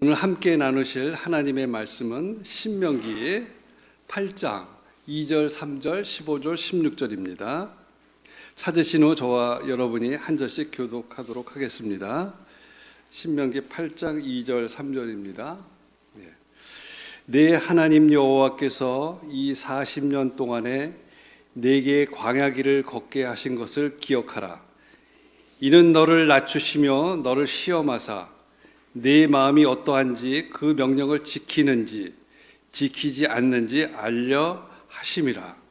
오늘 함께 나누실 하나님의 말씀은 신명기 8장 2절, 3절, 15절, 16절입니다. 찾으신 후 저와 여러분이 한 절씩 교독하도록 하겠습니다. 신명기 8장 2절, 3절입니다. 내 하나님 여호와께서 이 40년 동안에 내게 광야길을 걷게 하신 것을 기억하라. 이는 너를 낮추시며 너를 시험하사 내 마음이 어떠한지 그 명령을 지키는지 지키지 않는지 알려 하심이라.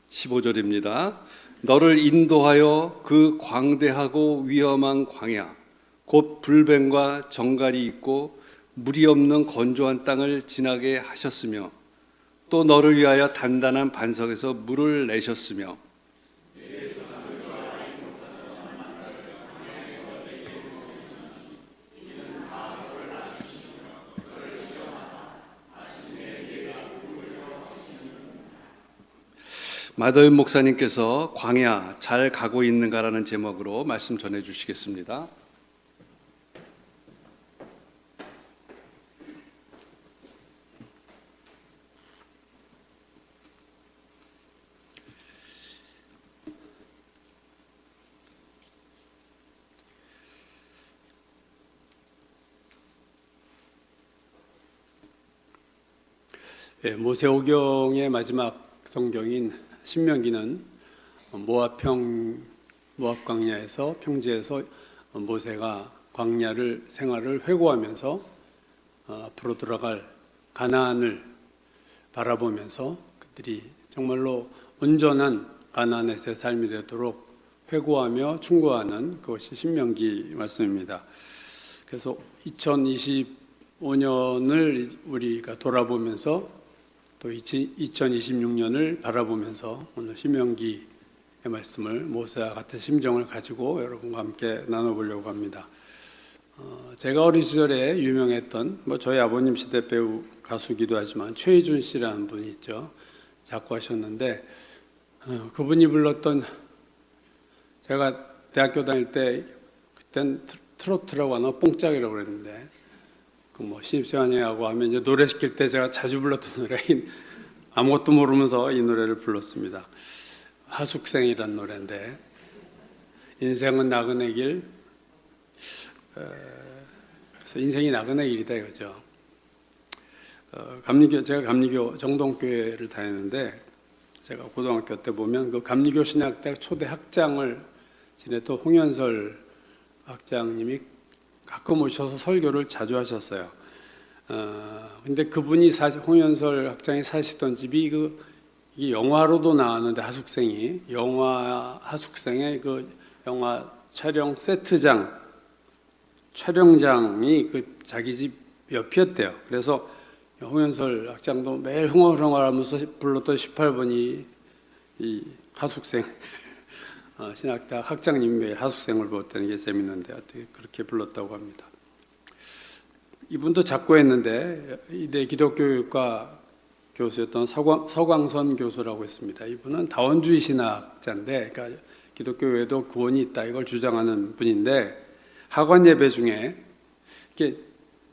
(15절입니다) 너를 인도하여 그 광대하고 위험한 광야 곧 불뱀과 정갈이 있고 물이 없는 건조한 땅을 지나게 하셨으며 또 너를 위하여 단단한 반석에서 물을 내셨으며 마더윤 목사님께서 광야 잘 가고 있는가라는 제목으로 말씀 전해 주시겠습니다. 모세오경의 마지막 성경인 신명기는 모압 광야에서 평지에서 모세가 광야를 생활을 회고하면서 앞으로 들어갈 가나안을 바라보면서 그들이 정말로 온전한 가나안에서의 삶이 되도록 회고하며 충고하는 그것이 신명기 말씀입니다. 그래서 2025년을 우리가 돌아보면서 또 2026년을 바라보면서 오늘 신명기의 말씀을 모세와 같은 심정을 가지고 여러분과 함께 나눠보려고 합니다. 제가 어린 시절에 유명했던 저희 아버님 시대 배우 가수기도 하지만 최희준 씨라는 분이 있죠. 작곡하셨는데 그분이 불렀던, 제가 대학교 다닐 때 그땐 트로트라고 하나 뽕짝이라고 그랬는데 신입생하냐고 하면 이제 노래 시킬 때 제가 자주 불렀던 노래인, 아무것도 모르면서 이 노래를 불렀습니다. 하숙생이란 노래인데, 인생은 나그네 길, 그래서 인생이 나그네 길이다 이거죠. 제가 감리교 정동교회를 다녔는데, 제가 고등학교 때 보면 그 감리교 신학대학 초대 학장을 지냈던 홍현설 학장님이 가끔 오셔서 설교를 자주 하셨어요. 근데 그분이 홍현설 학장이 사시던 집이 이게 영화로도 나왔는데 하숙생의 그 영화 촬영 세트장, 촬영장이 그 자기 집 옆이었대요. 그래서 홍현설 학장도 매일 흥얼흥얼하면서 불렀던 18번이 이 하숙생, 신학대학 학장님이 매일 하숙생을 불렀다는 게 재밌는데 어떻게 그렇게 불렀다고 합니다. 이분도 작고했는데 이대 기독교육과 교수였던 서광선 교수라고 했습니다. 이분은 다원주의 신학자인데, 그러니까 기독교에도 구원이 있다 이걸 주장하는 분인데, 학원 예배 중에 이렇게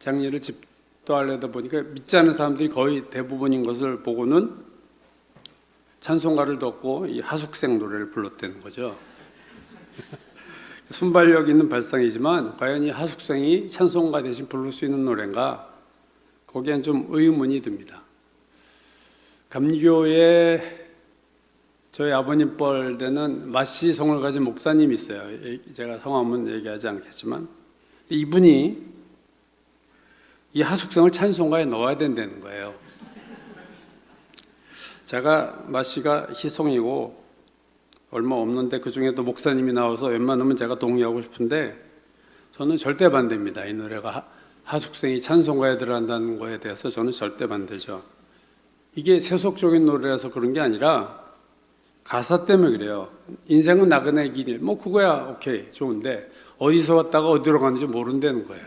장례를 집도하려다 보니까 믿지 않는 사람들이 거의 대부분인 것을 보고는 찬송가를 듣고 이 하숙생 노래를 불렀다는 거죠. 순발력 있는 발상이지만 과연 이 하숙생이 찬송가 대신 부를 수 있는 노래인가? 거기엔 좀 의문이 듭니다. 감리교에 저희 아버님 뻘되는 마씨 성을 가진 목사님이 있어요. 제가 성함은 얘기하지 않겠지만 이분이 이 하숙생을 찬송가에 넣어야 된다는 거예요. 제가 마씨가 희성이고 얼마 없는데 그 중에도 목사님이 나와서 웬만하면 제가 동의하고 싶은데 저는 절대 반대입니다. 이 노래가 하숙생이 찬송가에 들어간다는 거에 대해서 저는 절대 반대죠. 이게 세속적인 노래라서 그런 게 아니라 가사 때문에 그래요. 인생은 나그네 길, 그거야 오케이 좋은데 어디서 왔다가 어디로 가는지 모른다는 거예요.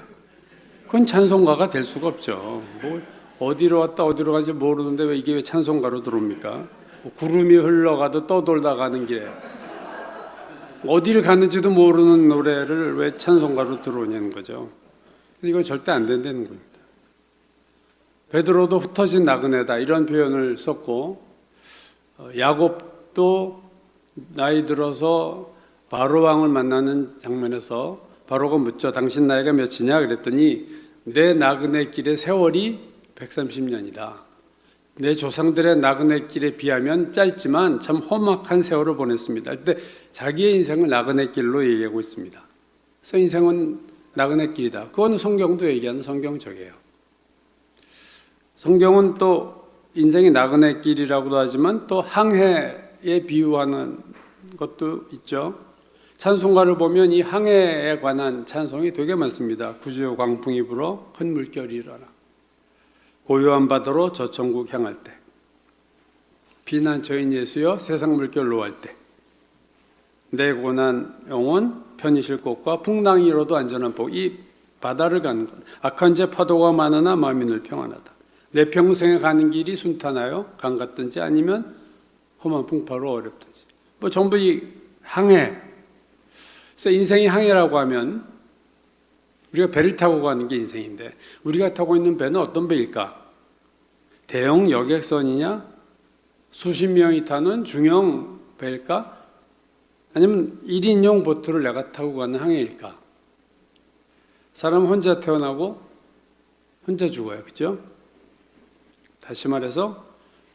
그건 찬송가가 될 수가 없죠. 뭐 어디로 왔다 어디로 가는지 모르는데 이게 왜 찬송가로 들어옵니까? 뭐 구름이 흘러가도 떠돌다 가는 길에 어디를 갔는지도 모르는 노래를 왜 찬송가로 들어오냐는 거죠. 그래서 이건 절대 안 된다는 겁니다. 베드로도 흩어진 나그네다 이런 표현을 썼고, 야곱도 나이 들어서 바로 왕을 만나는 장면에서 바로가 묻죠. 당신 나이가 몇이냐 그랬더니 내 나그네 길의 세월이 130년이다. 내 조상들의 나그네 길에 비하면 짧지만 참 험악한 세월을 보냈습니다. 근데 자기의 인생을 나그네 길로 얘기하고 있습니다. 그래서 인생은 나그네 길이다. 그건 성경도 얘기하는 성경적이에요. 성경은 또 인생이 나그네 길이라고도 하지만 또 항해에 비유하는 것도 있죠. 찬송가를 보면 이 항해에 관한 찬송이 되게 많습니다. 구주여 광풍이 불어 큰 물결이 일어나 고요한 바다로 저 천국 향할 때 피난처인 예수여 세상 물결 노할 때 내 고난 영혼 편히 쉴 곳과 풍랑이 일어도 안전한 복. 이 바다를 가는 것 악한 제 파도가 많으나 마음이 늘 평안하다. 내 평생에 가는 길이 순탄하여 강 같든지 아니면 험한 풍파로 어렵든지 뭐 전부 이 항해. 그래서 인생이 항해라고 하면 우리가 배를 타고 가는 게 인생인데 우리가 타고 있는 배는 어떤 배일까? 대형 여객선이냐? 수십 명이 타는 중형 배일까? 아니면 1인용 보트를 내가 타고 가는 항해일까? 사람 혼자 태어나고 혼자 죽어요. 그렇죠? 다시 말해서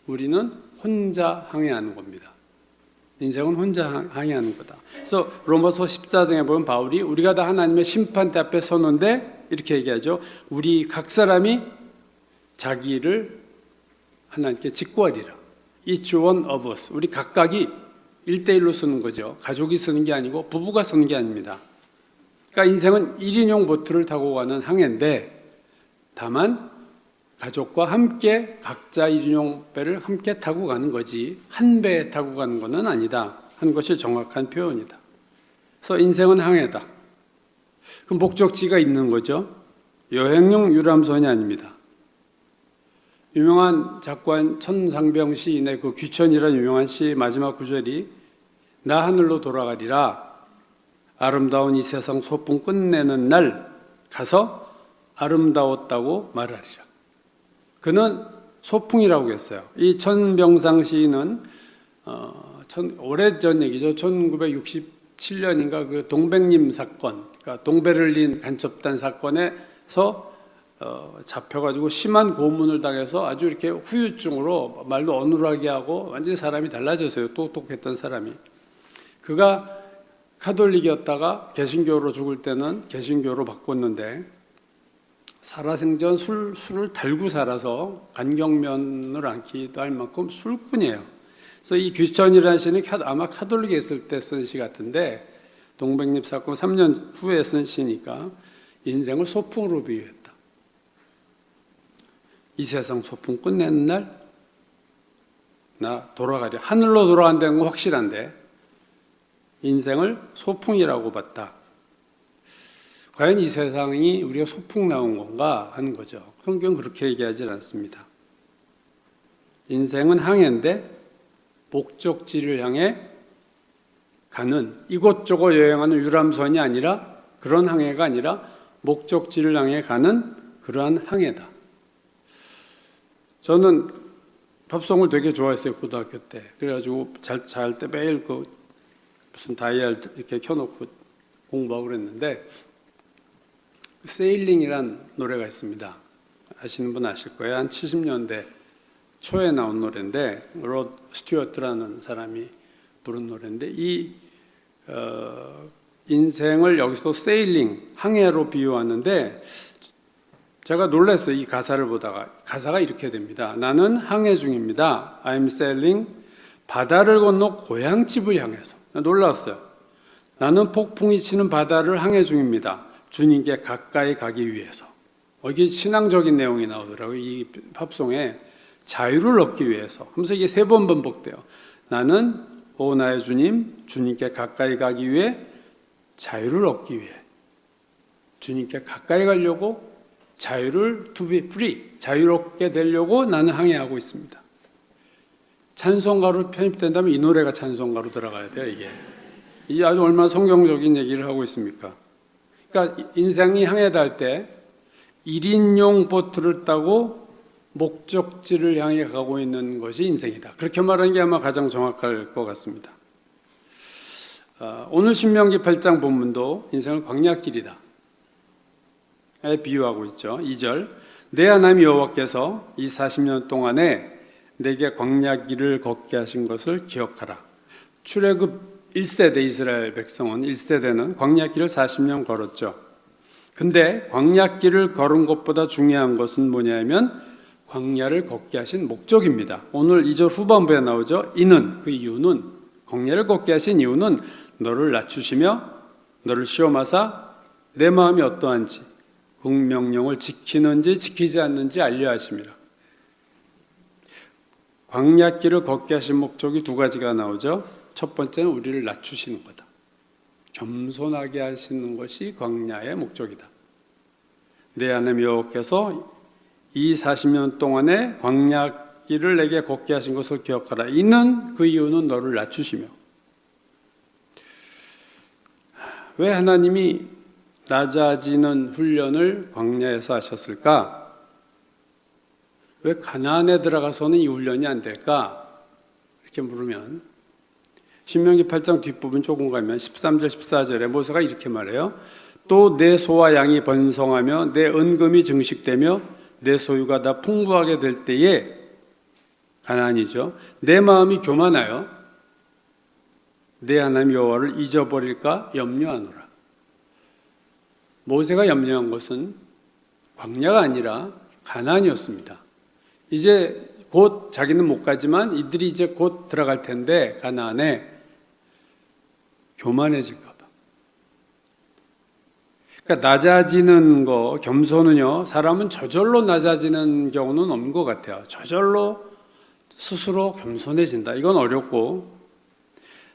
우리는 혼자 항해하는 겁니다. 인생은 혼자 항해하는 거다. 그래서 로마서 14장에 보면 바울이 우리가 다 하나님의 심판대 앞에 서는데 이렇게 얘기하죠. 우리 각 사람이 자기 일을 하나님께 직구하리라. Each one of us. 우리 각각이 1대1로 쓰는 거죠. 가족이 쓰는 게 아니고 부부가 쓰는 게 아닙니다. 그러니까 인생은 1인용 보트를 타고 가는 항해인데 다만 가족과 함께 각자 1인용 배를 함께 타고 가는 거지 한 배에 타고 가는 것은 아니다 하는 것이 정확한 표현이다. 그래서 인생은 항해다. 그 목적지가 있는 거죠. 여행용 유람선이 아닙니다. 유명한 작가인 천상병 시인의 그 귀천이라는 유명한 시 마지막 구절이 나 하늘로 돌아가리라 아름다운 이 세상 소풍 끝내는 날 가서 아름다웠다고 말하리라. 그는 소풍이라고 했어요. 이 천병상 시인은 오래전 얘기죠. 1967년인가 그 동백님 사건, 그러니까 동베를린 간첩단 사건에서 잡혀가지고 심한 고문을 당해서 아주 이렇게 후유증으로 말도 어눌하게 하고 완전히 사람이 달라졌어요. 똑똑했던 사람이. 그가 카톨릭이었다가 개신교로 죽을 때는 개신교로 바꿨는데 살아생전 술을 달고 살아서 간경면을 앓기도 할 만큼 술꾼이에요. 그래서 이 귀천이라는 시는 아마 카톨릭에 있을 때 쓴 시 같은데 동백잎 사건 3년 후에 쓴 시니까 인생을 소풍으로 비유했다. 이 세상 소풍 끝내는 날 나 돌아가려. 하늘로 돌아간다는 건 확실한데 인생을 소풍이라고 봤다. 과연 이 세상이 우리가 소풍 나온 건가 하는 거죠. 성경은 그렇게 얘기하지 않습니다. 인생은 항해인데 목적지를 향해 가는 이곳저곳 여행하는 유람선이 아니라 그런 항해가 아니라 목적지를 향해 가는 그러한 항해다. 저는 팝송을 되게 좋아했어요. 고등학교 때. 그래가지고 잘 때 매일 그 무슨 다이얼 이렇게 켜놓고 공부하고 그랬는데 세일링이란 노래가 있습니다. 아시는 분 아실 거예요. 한 70년대 초에 나온 노래인데 로드 스튜어트라는 사람이 부른 노래인데 이 인생을 여기서 세일링, 항해로 비유하는데 제가 놀랐어요. 이 가사를 보다가. 가사가 이렇게 됩니다. 나는 항해 중입니다. I'm sailing. 바다를 건너 고향집을 향해서. 놀랐어요. 나는 폭풍이 치는 바다를 항해 중입니다. 주님께 가까이 가기 위해서. 이게 신앙적인 내용이 나오더라고요. 이 팝송에 자유를 얻기 위해서. 하면서 이게 3번 반복돼요. 나는 오 나의 주님, 주님께 가까이 가기 위해 자유를 얻기 위해. 주님께 가까이 가려고 자유를 to be free, 자유롭게 되려고 나는 항해하고 있습니다. 찬송가로 편입된다면 이 노래가 찬송가로 들어가야 돼요. 이게 아주 얼마나 성경적인 얘기를 하고 있습니까? 그러니까 인생이 항해다 할 때 1인용 보트를 타고 목적지를 향해 가고 있는 것이 인생이다. 그렇게 말하는 게 아마 가장 정확할 것 같습니다. 오늘 신명기 8장 본문도 인생을 광야길이다 비유하고 있죠. 2절, 내 하나님 여호와께서 이 40년 동안에 내게 광야길을 걷게 하신 것을 기억하라. 출애굽 1세대 이스라엘 백성은 1세대는 광야길을 40년 걸었죠. 근데 광야길을 걸은 것보다 중요한 것은 뭐냐면 광야를 걷게 하신 목적입니다. 오늘 2절 후반부에 나오죠. 이는, 그 이유는, 광야를 걷게 하신 이유는 너를 낮추시며 너를 시험하사 내 마음이 어떠한지 국명령을 지키는지 지키지 않는지 알려 하심이라. 광야길을 걷게 하신 목적이 두 가지가 나오죠. 첫 번째는 우리를 낮추시는 거다. 겸손하게 하시는 것이 광야의 목적이다. 내 하나님 여호와께서 이 40년 동안에 광야길을 내게 걷게 하신 것을 기억하라. 이는, 그 이유는 너를 낮추시며. 왜 하나님이 낮아지는 훈련을 광야에서 하셨을까? 왜 가나안에 들어가서는 이 훈련이 안 될까? 이렇게 물으면 신명기 8장 뒷부분 조금 가면 13절 14절에 모세가 이렇게 말해요. 또 내 소와 양이 번성하며 내 은금이 증식되며 내 소유가 다 풍부하게 될 때에, 가나안이죠, 내 마음이 교만하여 내 하나님 여호와를 잊어버릴까 염려하노라. 모세가 염려한 것은 광야가 아니라 가나안이었습니다. 이제 곧 자기는 못 가지만 이들이 이제 곧 들어갈 텐데 가나안에 교만해질까 봐. 그러니까 낮아지는 거, 겸손은요, 사람은 저절로 낮아지는 경우는 없는 것 같아요. 저절로 스스로 겸손해진다. 이건 어렵고,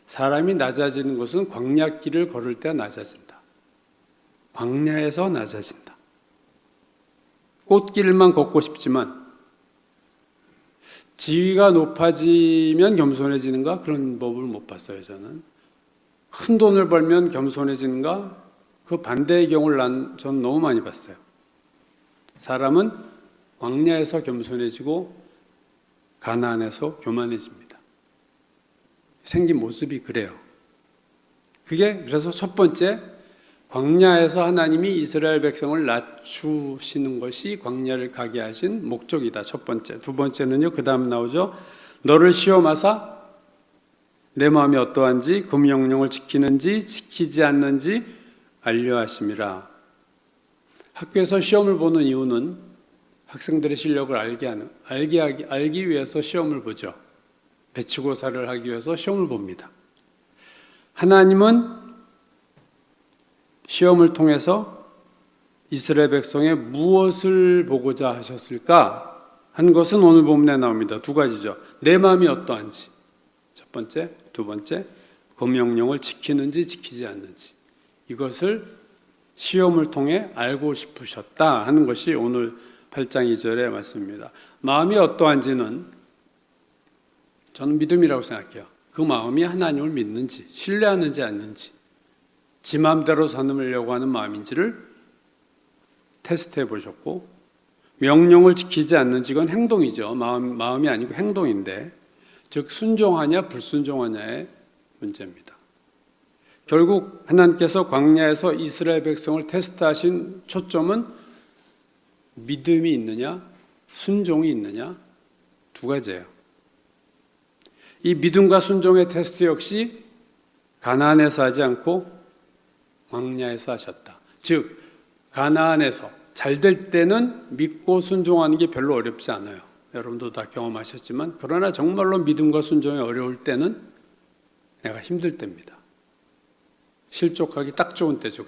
사람이 낮아지는 것은 광야길을 걸을 때 낮아진다. 광야에서 낮아진다. 꽃길만 걷고 싶지만 지위가 높아지면 겸손해지는가? 그런 법을 못 봤어요, 저는. 큰 돈을 벌면 겸손해지는가? 그 반대의 경우를 저는 너무 많이 봤어요. 사람은 광야에서 겸손해지고 가나안에서 교만해집니다. 생긴 모습이 그래요. 그게 그래서 첫 번째, 광야에서 하나님이 이스라엘 백성을 낮추시는 것이 광야를 가게 하신 목적이다. 첫 번째. 두 번째는요, 그 다음 나오죠. 너를 시험하사 내 마음이 어떠한지 그 명령을 지키는지 지키지 않는지 알려 하심이라. 학교에서 시험을 보는 이유는 학생들의 실력을 알기 위해서 시험을 보죠. 배치고사를 하기 위해서 시험을 봅니다. 하나님은 시험을 통해서 이스라엘 백성의 무엇을 보고자 하셨을까 한 것은 오늘 본문에 나옵니다. 두 가지죠. 내 마음이 어떠한지, 첫 번째. 두 번째, 그 명령을 지키는지 지키지 않는지, 이것을 시험을 통해 알고 싶으셨다 하는 것이 오늘 8장 2절의 말씀입니다. 마음이 어떠한지는 저는 믿음이라고 생각해요. 그 마음이 하나님을 믿는지 신뢰하는지 않는지, 지 마음대로 살려고 하는 마음인지를 테스트해 보셨고, 명령을 지키지 않는지, 이건 행동이죠. 마음이 아니고 행동인데, 즉 순종하냐 불순종하냐의 문제입니다. 결국 하나님께서 광야에서 이스라엘 백성을 테스트하신 초점은 믿음이 있느냐 순종이 있느냐 두 가지예요. 이 믿음과 순종의 테스트 역시 가나안에서 하지 않고 광야에서 하셨다. 즉 가나안에서 잘 될 때는 믿고 순종하는 게 별로 어렵지 않아요. 여러분도 다 경험하셨지만, 그러나 정말로 믿음과 순종이 어려울 때는 내가 힘들 때입니다. 실족하기 딱 좋은 때죠.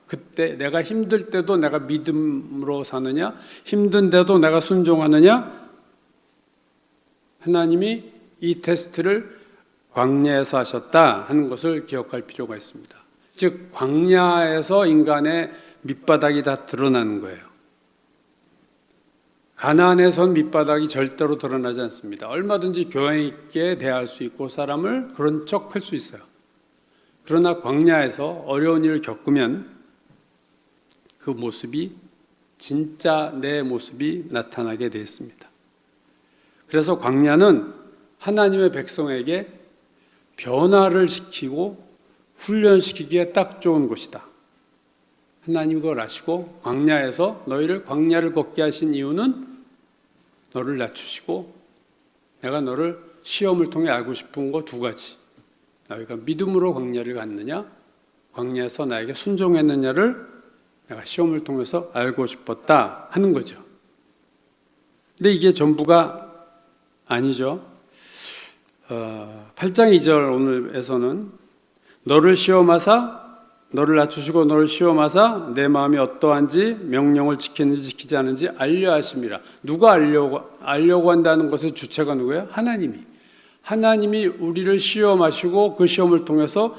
그때 내가 힘들 때도 내가 믿음으로 사느냐, 힘든데도 내가 순종하느냐, 하나님이 이 테스트를 광야에서 하셨다 하는 것을 기억할 필요가 있습니다. 즉 광야에서 인간의 밑바닥이 다 드러나는 거예요. 가나안에선 밑바닥이 절대로 드러나지 않습니다. 얼마든지 교양 있게 대할 수 있고 사람을 그런 척 할 수 있어요. 그러나 광야에서 어려운 일을 겪으면 그 모습이 진짜 내 모습이 나타나게 되었습니다. 그래서 광야는 하나님의 백성에게 변화를 시키고 훈련시키기에 딱 좋은 곳이다. 하나님 그걸 아시고 광야에서 너희를 광야를 걷게 하신 이유는 너를 낮추시고 내가 너를 시험을 통해 알고 싶은 거 두 가지. 너희가 믿음으로 광야를 갔느냐, 광야에서 나에게 순종했느냐를 내가 시험을 통해서 알고 싶었다 하는 거죠. 근데 이게 전부가 아니죠. 8장 2절 오늘에서는 너를 시험하사 너를 낮추시고 너를 시험하사 내 마음이 어떠한지 명령을 지키는지 지키지 않는지 알려 하심이라. 누가 알려고 한다는 것의 주체가 누구예요? 하나님이 우리를 시험하시고 그 시험을 통해서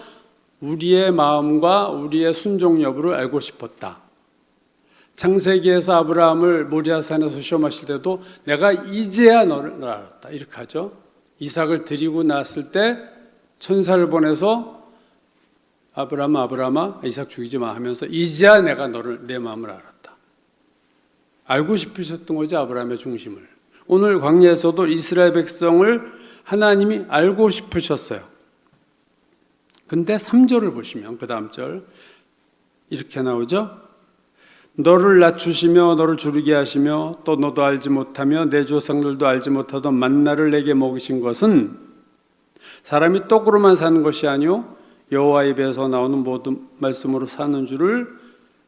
우리의 마음과 우리의 순종 여부를 알고 싶었다. 창세기에서 아브라함을 모리아산에서 시험하실 때도 내가 이제야 너를 알았다 이렇게 하죠. 이삭을 드리고 났을 때 천사를 보내서 아브라함아 이삭 죽이지 마 하면서 이제야 내가 너를 내 마음을 알았다. 알고 싶으셨던 거죠. 아브라함의 중심을. 오늘 광야에서도 이스라엘 백성을 하나님이 알고 싶으셨어요. 근데 3절을 보시면 그 다음 절 이렇게 나오죠. 너를 낮추시며 너를 주르게 하시며 또 너도 알지 못하며 내 조상들도 알지 못하던 만나를 내게 먹이신 것은 사람이 떡으로만 사는 것이 아니요 여호와 입에서 나오는 모든 말씀으로 사는 줄을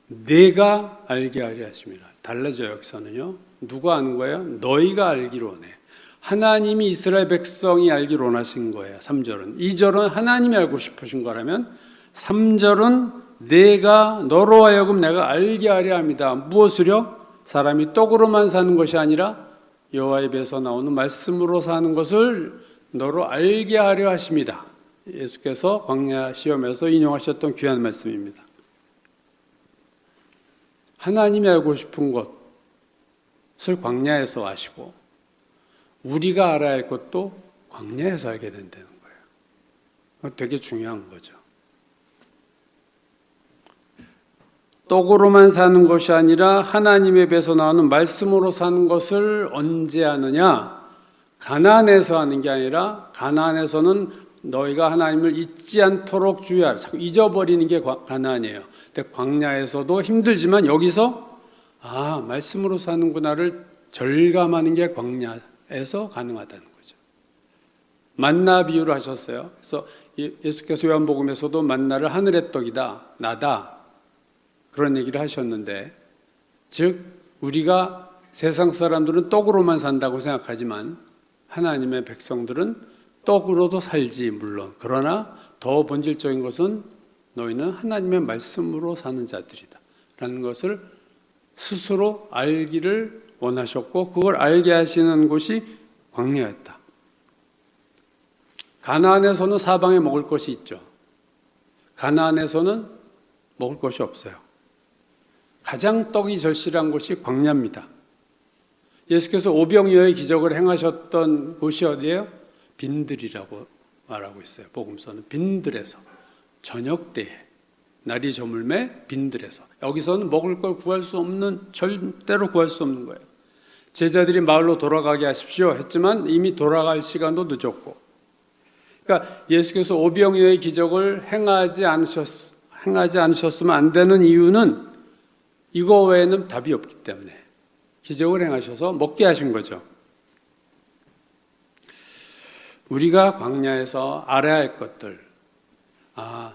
내가 알게 하려 하심이라. 달라져요. 여기서는요. 누가 아는 거예요? 너희가 알기로 원해. 하나님이 이스라엘 백성이 알기로 원하신 거예요. 3절은. 2절은 하나님이 알고 싶으신 거라면 3절은 내가 너로 하여금 내가 알게 하려 합니다. 무엇을요? 사람이 떡으로만 사는 것이 아니라 여호와 입에서 나오는 말씀으로 사는 것을 너로 알게 하려 하십니다. 예수께서 광야 시험에서 인용하셨던 귀한 말씀입니다. 하나님이 알고 싶은 것을 광야에서 아시고 우리가 알아야 할 것도 광야에서 알게 된다는 거예요. 되게 중요한 거죠. 떡으로만 사는 것이 아니라 하나님의 배에서 나오는 말씀으로 사는 것을 언제 하느냐? 가나안에서 하는 게 아니라 가나안에서는 너희가 하나님을 잊지 않도록 주의하라. 자꾸 잊어버리는 게 가나안이에요. 근데 광야에서도 힘들지만 여기서 말씀으로 사는구나를 절감하는 게 광야에서 가능하다는 거죠. 만나 비유를 하셨어요. 그래서 예수께서 요한복음에서도 만나를 하늘의 떡이다, 나다 그런 얘기를 하셨는데, 즉 우리가 세상 사람들은 떡으로만 산다고 생각하지만 하나님의 백성들은 떡으로도 살지 물론, 그러나 더 본질적인 것은 너희는 하나님의 말씀으로 사는 자들이다 라는 것을 스스로 알기를 원하셨고 그걸 알게 하시는 곳이 광야였다. 가나안에서는 사방에 먹을 것이 있죠. 가나안에서는 먹을 것이 없어요. 가장 떡이 절실한 곳이 광야입니다. 예수께서 오병이어의 기적을 행하셨던 곳이 어디예요? 빈들이라고 말하고 있어요. 복음서는 빈들에서, 저녁 때에 날이 저물매 빈들에서. 여기서는 먹을 걸 구할 수 없는, 절대로 구할 수 없는 거예요. 제자들이 마을로 돌아가게 하십시오 했지만 이미 돌아갈 시간도 늦었고, 그러니까 예수께서 오병이어의 기적을 행하지 않으셨으면 안 되는 이유는 이거 외에는 답이 없기 때문에 기적을 행하셔서 먹게 하신 거죠. 우리가 광야에서 알아야 할 것들,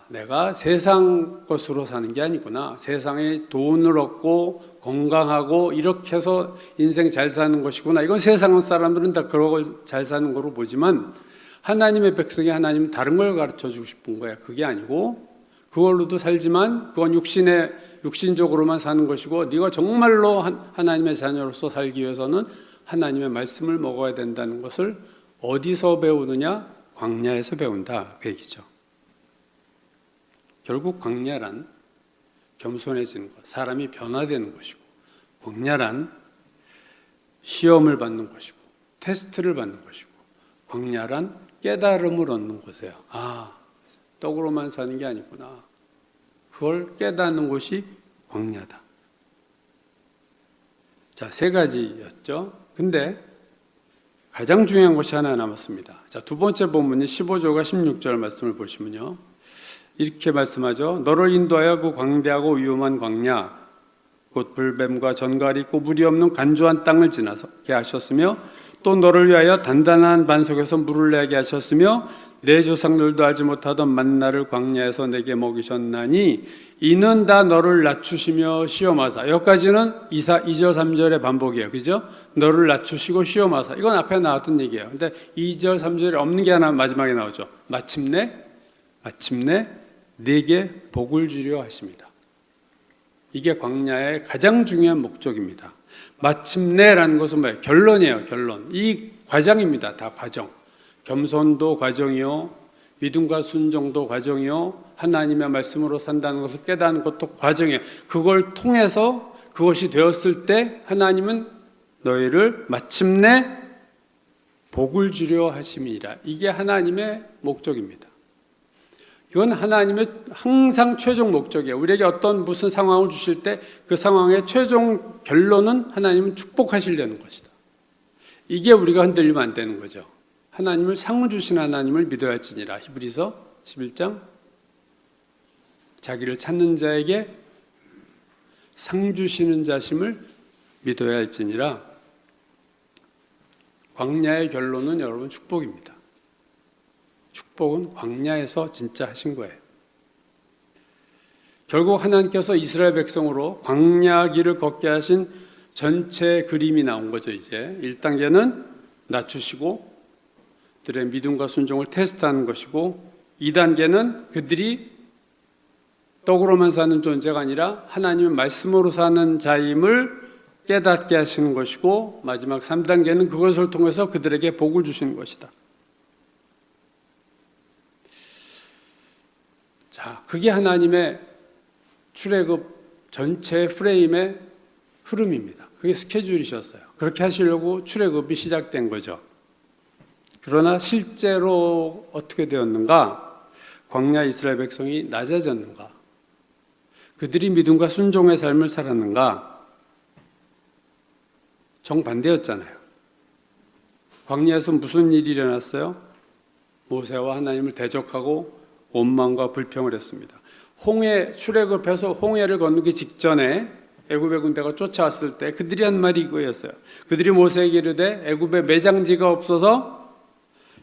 내가 세상 것으로 사는 게 아니구나, 세상에 돈을 얻고 건강하고 이렇게 해서 인생 잘 사는 것이구나, 이건 세상 사람들은 다 그러고 잘 사는 거로 보지만 하나님의 백성이 하나님은 다른 걸 가르쳐 주고 싶은 거야. 그게 아니고 그걸로도 살지만 그건 육신적으로만 사는 것이고, 네가 정말로 하나님의 자녀로서 살기 위해서는 하나님의 말씀을 먹어야 된다는 것을 어디서 배우느냐? 광야에서 배운다 그 얘기죠. 결국 광야란 겸손해지는 것, 사람이 변화되는 것이고, 광야란 시험을 받는 것이고, 테스트를 받는 것이고, 광야란 깨달음을 얻는 곳이에요. 아, 떡으로만 사는 게 아니구나. 그걸 깨닫는 곳이 광야다. 자, 세 가지였죠. 근데 가장 중요한 것이 하나 남았습니다. 자, 두 번째 본문이 15절과 16절 말씀을 보시면요, 이렇게 말씀하죠. 너를 인도하여 그 광대하고 위험한 광야, 곧 불뱀과 전갈이 있고 물이 없는 간조한 땅을 지나게 하셨으며, 또 너를 위하여 단단한 반석에서 물을 내게 하셨으며, 내 조상들도 알지 못하던 만나를 광야에서 내게 먹이셨나니 이는 다 너를 낮추시며 시험하사. 여기까지는 2절 3절의 반복이에요. 그죠? 너를 낮추시고 시험하사. 이건 앞에 나왔던 얘기예요. 근데 2절 3절에 없는 게 하나 마지막에 나오죠. 마침내 내게 복을 주려 하십니다. 이게 광야의 가장 중요한 목적입니다. 마침내라는 것은 뭐예요? 결론이에요. 결론. 이 과정입니다. 다 과정. 겸손도 과정이요, 믿음과 순종도 과정이요, 하나님의 말씀으로 산다는 것을 깨닫는 것도 과정이에요. 그걸 통해서 그것이 되었을 때 하나님은 너희를 마침내 복을 주려 하심이라. 이게 하나님의 목적입니다. 이건 하나님의 항상 최종 목적이에요. 우리에게 어떤 무슨 상황을 주실 때 그 상황의 최종 결론은 하나님은 축복하시려는 것이다. 이게 우리가 흔들리면 안 되는 거죠. 하나님을 상 주신 하나님을 믿어야 할지니라. 히브리서 11장. 자기를 찾는 자에게 상 주시는 자심을 믿어야 할지니라. 광야의 결론은 여러분 축복입니다. 축복은 광야에서 진짜 하신 거예요. 결국 하나님께서 이스라엘 백성으로 광야 길을 걷게 하신 전체 그림이 나온 거죠. 이제 1단계는 낮추시고 그들의 믿음과 순종을 테스트하는 것이고, 2단계는 그들이 떡으로만 사는 존재가 아니라 하나님의 말씀으로 사는 자임을 깨닫게 하시는 것이고, 마지막 3단계는 그것을 통해서 그들에게 복을 주시는 것이다. 자, 그게 하나님의 출애굽 전체 프레임의 흐름입니다. 그게 스케줄이셨어요. 그렇게 하시려고 출애굽이 시작된 거죠. 그러나 실제로 어떻게 되었는가? 광야 이스라엘 백성이 낮아졌는가? 그들이 믿음과 순종의 삶을 살았는가? 정반대였잖아요. 광야에서 무슨 일이 일어났어요? 모세와 하나님을 대적하고 원망과 불평을 했습니다. 홍해 출애굽해서 홍해를 건너기 직전에 애굽의 군대가 쫓아왔을 때 그들이 한 말이 이거였어요. 그들이 모세에게 이르되 애굽에 매장지가 없어서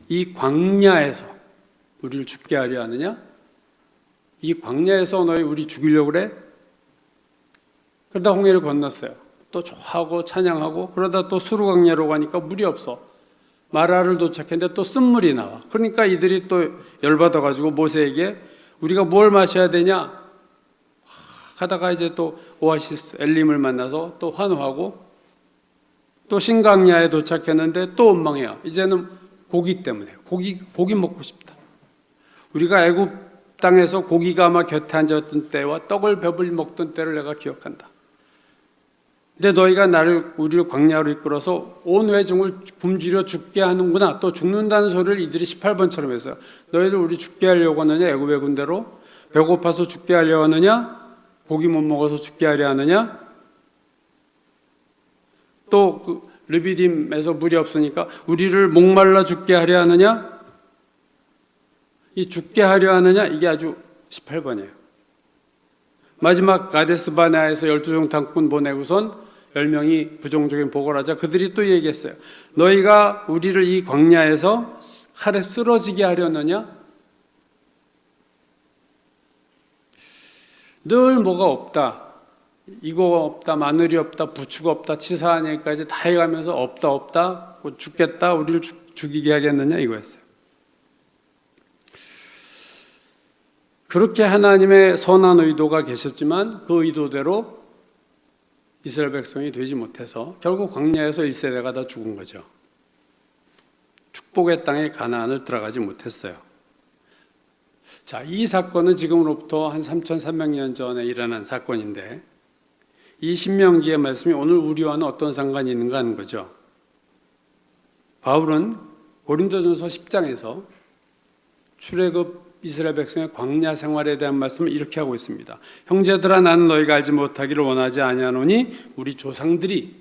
이 광야에서 우리를 죽게 하려 하느냐? 이 광야에서 너희 우리 죽이려고 그래? 그러다 홍해를 건넜어요. 또 좋아하고 찬양하고, 그러다 또 수르광야로 가니까 물이 없어. 마라를 도착했는데 또 쓴물이 나와. 그러니까 이들이 또 열받아가지고 모세에게 우리가 뭘 마셔야 되냐? 하다가 이제 또 오아시스 엘림을 만나서 또 환호하고, 또 신광야에 도착했는데 또 원망해요. 이제는 고기 때문에 고기 먹고 싶다. 우리가 애굽 땅에서 고기가 아마 곁에 앉았던 때와 떡을 배불리 먹던 때를 내가 기억한다. 근데 너희가 우리를 광야로 이끌어서 온 회중을 굶주려 죽게 하는구나. 또 죽는다는 소리를 이들이 18번처럼 했어요. 너희들 우리 죽게 하려고 하느냐? 애굽의 군대로 배고파서 죽게 하려고 하느냐? 고기 못 먹어서 죽게 하려 하느냐? 또 그 르비딤에서 물이 없으니까 우리를 목말라 죽게 하려 하느냐? 이 죽게 하려 하느냐? 이게 아주 18번이에요. 마지막 가데스 바네아에서 12종 당군 보내고선 10명이 부정적인 보고를 하자 그들이 또 얘기했어요. 너희가 우리를 이 광야에서 칼에 쓰러지게 하려느냐? 늘 뭐가 없다. 이거 없다, 마늘이 없다, 부추가 없다, 치사한 얘기까지 다 해가면서 없다, 죽겠다, 우리를 죽이게 하겠느냐 이거였어요. 그렇게 하나님의 선한 의도가 계셨지만 그 의도대로 이스라엘 백성이 되지 못해서 결국 광야에서 1세대가 다 죽은 거죠. 축복의 땅에 가나안을 들어가지 못했어요. 자, 이 사건은 지금으로부터 한 3,300년 전에 일어난 사건인데 이 신명기의 말씀이 오늘 우리와는 어떤 상관이 있는가 하는 거죠. 바울은 고린도전서 10장에서 출애굽 이스라엘 백성의 광야 생활에 대한 말씀을 이렇게 하고 있습니다. 형제들아, 나는 너희가 알지 못하기를 원하지 아니하노니 우리 조상들이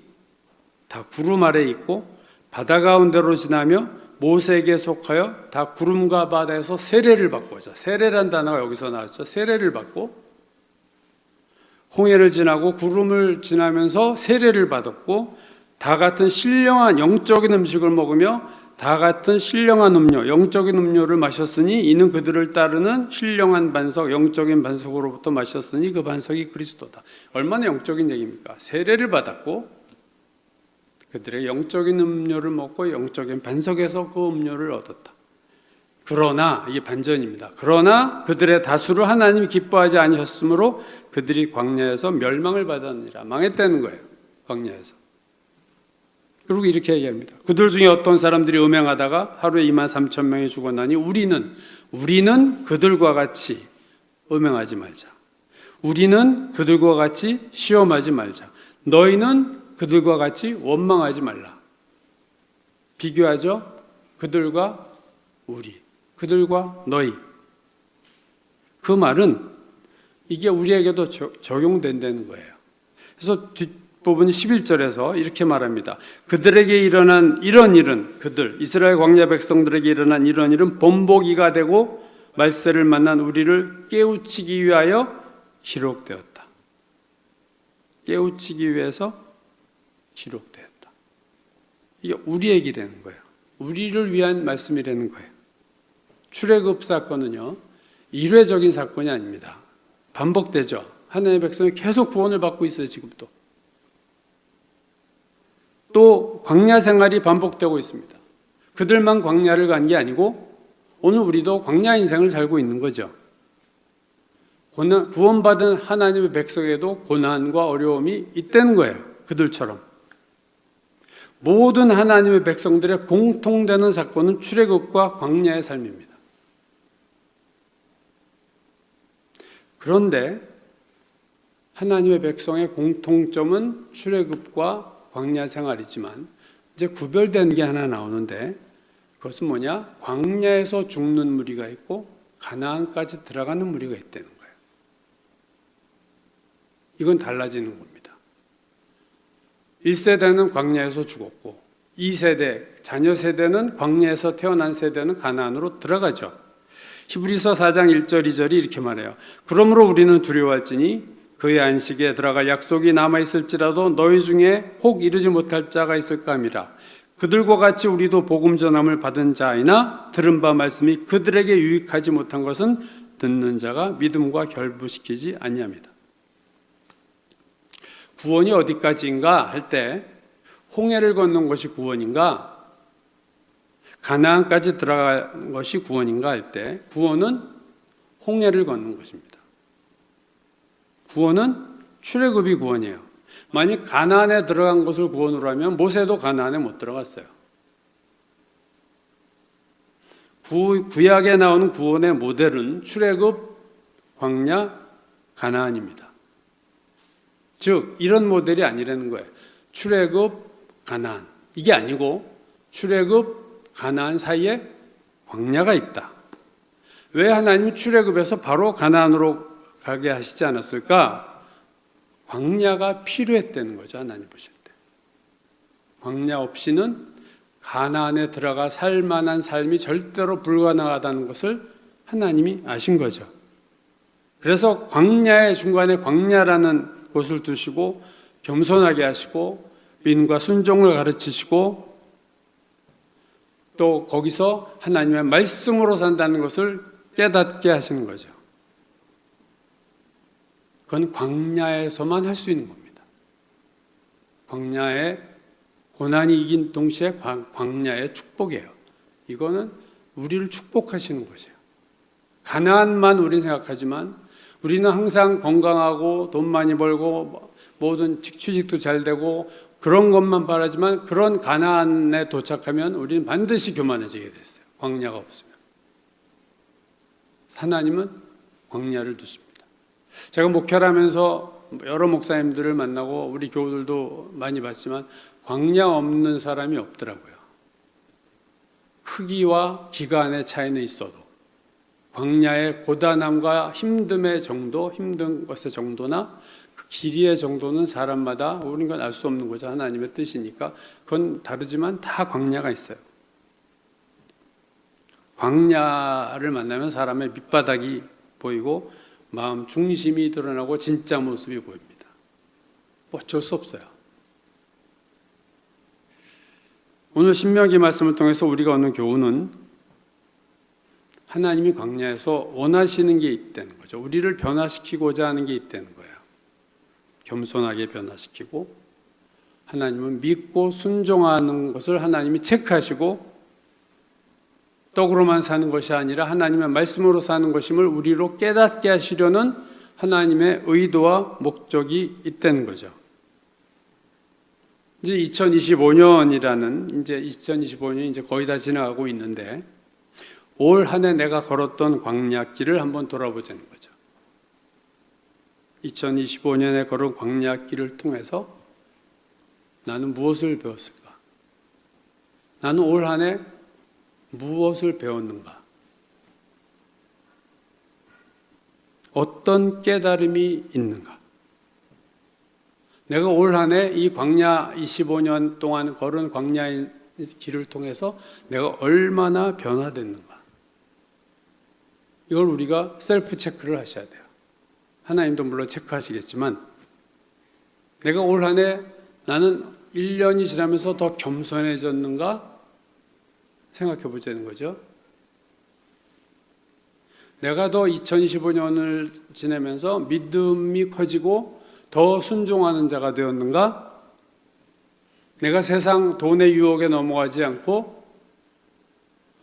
다 구름 아래 있고 바다 가운데로 지나며 모세에게 속하여 다 구름과 바다에서 세례를 받고, 세례란 단어가 여기서 나왔죠. 세례를 받고 홍해를 지나고 구름을 지나면서 세례를 받았고, 다 같은 신령한 영적인 음식을 먹으며 다 같은 신령한 음료, 영적인 음료를 마셨으니 이는 그들을 따르는 신령한 반석, 영적인 반석으로부터 마셨으니 그 반석이 그리스도다. 얼마나 영적인 얘기입니까? 세례를 받았고 그들의 영적인 음료를 먹고 영적인 반석에서 그 음료를 얻었다. 그러나, 이게 반전입니다. 그러나 그들의 다수를 하나님이 기뻐하지 아니하셨으므로 그들이 광야에서 멸망을 받았느니라. 망했다는 거예요, 광야에서. 그리고 이렇게 얘기합니다. 그들 중에 어떤 사람들이 음행하다가 하루에 23,000명이 죽었나니 우리는 그들과 같이 음행하지 말자. 우리는 그들과 같이 시험하지 말자. 너희는 그들과 같이 원망하지 말라. 비교하죠? 그들과 우리, 그들과 너희. 그 말은 이게 우리에게도 적용된다는 거예요. 그래서 뒷부분 11절에서 이렇게 말합니다. 그들에게 일어난 이런 일은, 그들 이스라엘 광야 백성들에게 일어난 이런 일은 본보기가 되고 말세를 만난 우리를 깨우치기 위하여 기록되었다. 깨우치기 위해서 기록되었다. 이게 우리 얘기라는 거예요. 우리를 위한 말씀이라는 거예요. 출애굽 사건은요, 일회적인 사건이 아닙니다. 반복되죠. 하나님의 백성이 계속 구원을 받고 있어요, 지금도. 또 광야 생활이 반복되고 있습니다. 그들만 광야를 간 게 아니고 오늘 우리도 광야 인생을 살고 있는 거죠. 구원받은 하나님의 백성에도 고난과 어려움이 있다는 거예요. 그들처럼. 모든 하나님의 백성들의 공통되는 사건은 출애굽과 광야의 삶입니다. 그런데 하나님의 백성의 공통점은 출애굽과 광야 생활이지만 이제 구별되는 게 하나 나오는데, 그것은 뭐냐? 광야에서 죽는 무리가 있고 가나안까지 들어가는 무리가 있다는 거예요. 이건 달라지는 겁니다. 1세대는 광야에서 죽었고 2세대, 자녀 세대는 광야에서 태어난 세대는 가나안으로 들어가죠. 히브리서 4장 1절 2절이 이렇게 말해요. 그러므로 우리는 두려워할지니 그의 안식에 들어갈 약속이 남아있을지라도 너희 중에 혹 이르지 못할 자가 있을까 함이라. 그들과 같이 우리도 복음 전함을 받은 자이나 들은 바 말씀이 그들에게 유익하지 못한 것은 듣는 자가 믿음과 결부시키지 아니합니다. 구원이 어디까지인가 할 때 홍해를 건넌 것이 구원인가, 가나안까지 들어간 것이 구원인가 할 때 구원은 홍해를 걷는 것입니다. 구원은 출애굽이 구원이에요. 만약 가나안에 들어간 것을 구원으로 하면 모세도 가나안에 못 들어갔어요. 구약에 나오는 구원의 모델은 출애굽, 광야, 가나안입니다. 즉 이런 모델이 아니라는 거예요. 출애굽, 가나안 이게 아니고 출애굽, 가나안 사이에 광야가 있다. 왜 하나님이 출애굽에서 바로 가나안으로 가게 하시지 않았을까? 광야가 필요했다는 거죠. 하나님 보실 때 광야 없이는 가나안에 들어가 살 만한 삶이 절대로 불가능하다는 것을 하나님이 아신 거죠. 그래서 광야의 중간에 광야라는 곳을 두시고 겸손하게 하시고 민과 순종을 가르치시고 또 거기서 하나님의 말씀으로 산다는 것을 깨닫게 하시는 거죠. 그건 광야에서만 할 수 있는 겁니다. 광야의 고난이 이긴 동시에 광야의 축복이에요. 이거는 우리를 축복하시는 것이에요. 가나안만 우리는 생각하지만 우리는 항상 건강하고 돈 많이 벌고 모든 취직도 잘 되고 그런 것만 바라지만 그런 가나안에 도착하면 우리는 반드시 교만해지게 됐어요. 광야가 없으면. 하나님은 광야를 두십니다. 제가 목회를 하면서 여러 목사님들을 만나고 우리 교우들도 많이 봤지만 광야 없는 사람이 없더라고요. 크기와 기간의 차이는 있어도 광야의 고단함과 힘든 것의 정도나 그 길이의 정도는 사람마다 우리가 알 수 없는 거죠. 하나님의 뜻이니까 그건 다르지만 다 광야가 있어요. 광야를 만나면 사람의 밑바닥이 보이고 마음 중심이 드러나고 진짜 모습이 보입니다. 어쩔 수 없어요. 오늘 신명기 말씀을 통해서 우리가 얻는 교훈은 하나님이 광야에서 원하시는 게 있다는 거죠. 우리를 변화시키고자 하는 게 있다는 거예요. 겸손하게 변화시키고 하나님은 믿고 순종하는 것을 하나님이 체크하시고 떡으로만 사는 것이 아니라 하나님의 말씀으로 사는 것임을 우리로 깨닫게 하시려는 하나님의 의도와 목적이 있다는 거죠. 이제 2025년이 이제 거의 다 지나가고 있는데 올 한 해 내가 걸었던 광야길을 한번 돌아보자는 거죠. 2025년에 걸은 광야길을 통해서 나는 무엇을 배웠을까? 나는 올 한 해 무엇을 배웠는가? 어떤 깨달음이 있는가? 내가 올 한 해 이 광야 25년 동안 걸은 광야의 길을 통해서 내가 얼마나 변화됐는가? 이걸 우리가 셀프 체크를 하셔야 돼요. 하나님도 물론 체크하시겠지만 내가 올 한 해 나는 1년이 지나면서 더 겸손해졌는가? 생각해 보자는 거죠. 내가 더 2025년을 지내면서 믿음이 커지고 더 순종하는 자가 되었는가? 내가 세상 돈의 유혹에 넘어가지 않고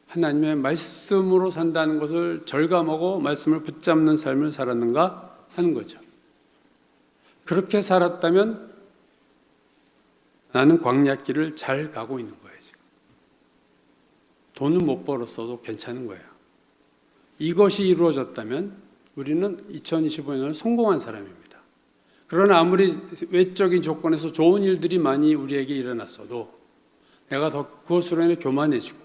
하나님의 말씀으로 산다는 것을 절감하고 말씀을 붙잡는 삶을 살았는가 하는 거죠. 그렇게 살았다면 나는 광야길을 잘 가고 있는 거예요. 지금. 돈은 못 벌었어도 괜찮은 거예요. 이것이 이루어졌다면 우리는 2025년을 성공한 사람입니다. 그러나 아무리 외적인 조건에서 좋은 일들이 많이 우리에게 일어났어도 내가 더 그것으로 인해 교만해지고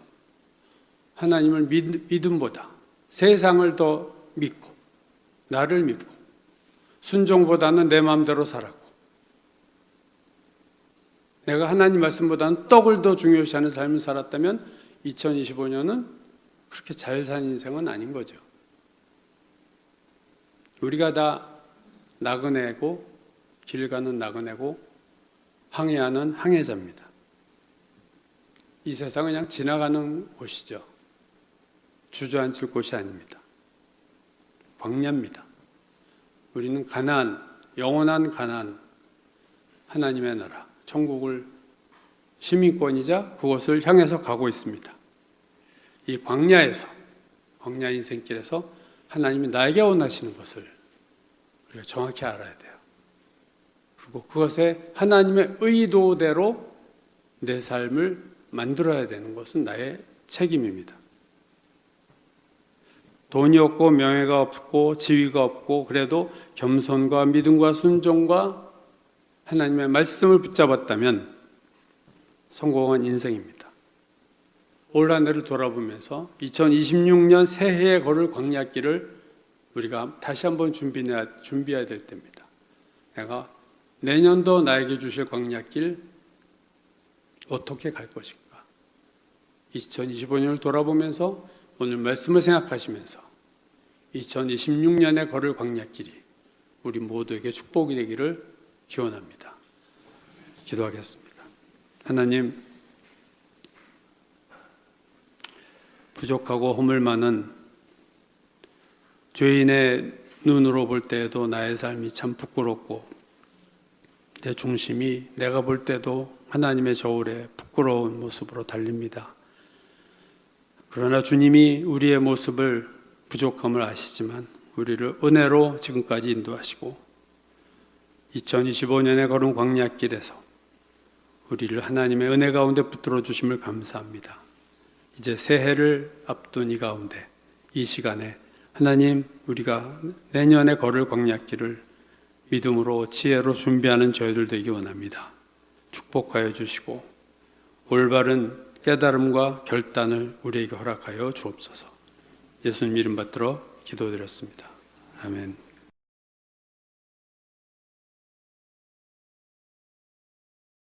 하나님을 믿음보다 세상을 더 믿고 나를 믿고 순종보다는 내 마음대로 살았고 내가 하나님 말씀보다는 떡을 더 중요시하는 삶을 살았다면 2025년은 그렇게 잘 산 인생은 아닌 거죠. 우리가 다 나그네고 길 가는 나그네고 항해하는 항해자입니다. 이 세상은 그냥 지나가는 곳이죠. 주저앉을 곳이 아닙니다. 광야입니다. 우리는 가나안, 영원한 가나안, 하나님의 나라, 천국을 시민권이자 그것을 향해서 가고 있습니다. 이 광야에서, 광야 인생길에서 하나님이 나에게 원하시는 것을 우리가 정확히 알아야 돼요. 그리고 그것에 하나님의 의도대로 내 삶을 만들어야 되는 것은 나의 책임입니다. 돈이 없고 명예가 없고 지위가 없고 그래도 겸손과 믿음과 순종과 하나님의 말씀을 붙잡았다면 성공한 인생입니다. 올 한 해를 돌아보면서 2026년 새해에 걸을 광야길을 우리가 다시 한번 준비해야 될 때입니다. 내가 내년도 나에게 주실 광야길 어떻게 갈 것인가? 2025년을 돌아보면서 오늘 말씀을 생각하시면서 2026년에 걸을 광야길이 우리 모두에게 축복이 되기를 기원합니다. 기도하겠습니다. 하나님, 부족하고 허물 많은 죄인의 눈으로 볼 때에도 나의 삶이 참 부끄럽고 내 중심이 내가 볼 때도 하나님의 저울에 부끄러운 모습으로 달립니다. 그러나 주님이 우리의 모습을 부족함을 아시지만 우리를 은혜로 지금까지 인도하시고 2025년에 걸은 광야길에서 우리를 하나님의 은혜 가운데 붙들어 주심을 감사합니다. 이제 새해를 앞둔 이 가운데 이 시간에 하나님, 우리가 내년에 걸을 광야길을 믿음으로 지혜로 준비하는 저희들 되기 원합니다. 축복하여 주시고 올바른 깨달음과 결단을 우리에게 허락하여 주옵소서. 예수님 이름 받들어 기도드렸습니다. 아멘.